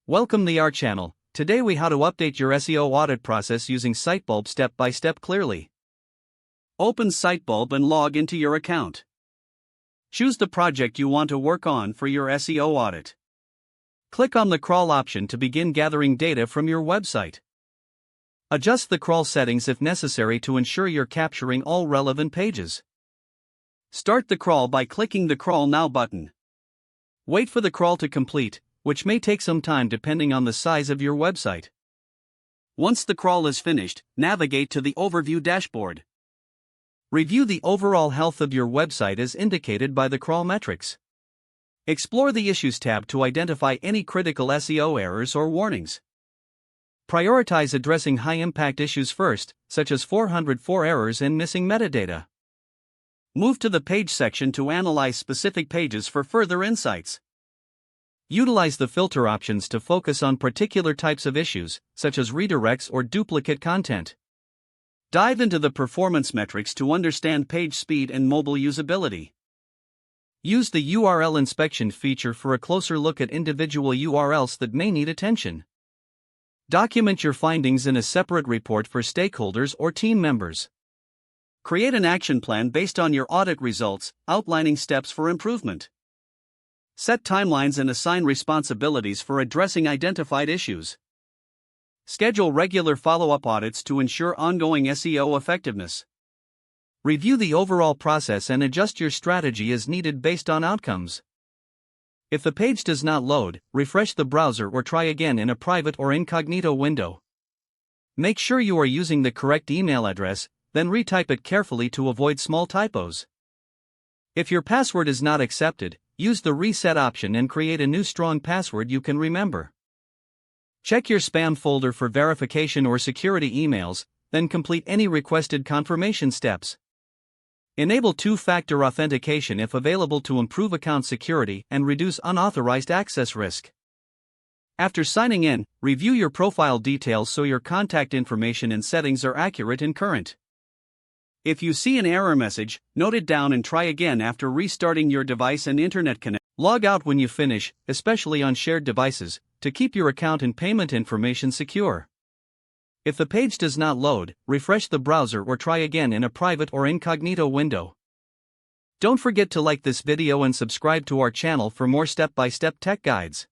Welcome to our channel. Today we how to update your SEO audit process using Sitebulb step by step clearly. Open Sitebulb and log into your account. Choose the project you want to work on for your SEO audit. Click on the crawl option to begin gathering data from your website. Adjust the crawl settings if necessary to ensure you're capturing all relevant pages. Start the crawl by clicking the Crawl Now button. Wait for the crawl to complete, which may take some time depending on the size of your website. Once the crawl is finished, navigate to the Overview dashboard. Review the overall health of your website as indicated by the crawl metrics. Explore the Issues tab to identify any critical SEO errors or warnings. Prioritize addressing high-impact issues first, such as 404 errors and missing metadata. Move to the Page section to analyze specific pages for further insights. Utilize the filter options to focus on particular types of issues, such as redirects or duplicate content. Dive into the performance metrics to understand page speed and mobile usability. Use the URL inspection feature for a closer look at individual URLs that may need attention. Document your findings in a separate report for stakeholders or team members. Create an action plan based on your audit results, outlining steps for improvement. Set timelines and assign responsibilities for addressing identified issues. Schedule regular follow-up audits to ensure ongoing SEO effectiveness. Review the overall process and adjust your strategy as needed based on outcomes. If the page does not load, refresh the browser or try again in a private or incognito window. Make sure you are using the correct email address, then retype it carefully to avoid small typos. If your password is not accepted, use the reset option and create a new strong password you can remember. Check your spam folder for verification or security emails, then complete any requested confirmation steps. Enable two-factor authentication if available to improve account security and reduce unauthorized access risk. After signing in, review your profile details so your contact information and settings are accurate and current. If you see an error message, note it down and try again after restarting your device and internet connection. Log out when you finish, especially on shared devices, to keep your account and payment information secure. If the page does not load, refresh the browser or try again in a private or incognito window. Don't forget to like this video and subscribe to our channel for more step-by-step tech guides.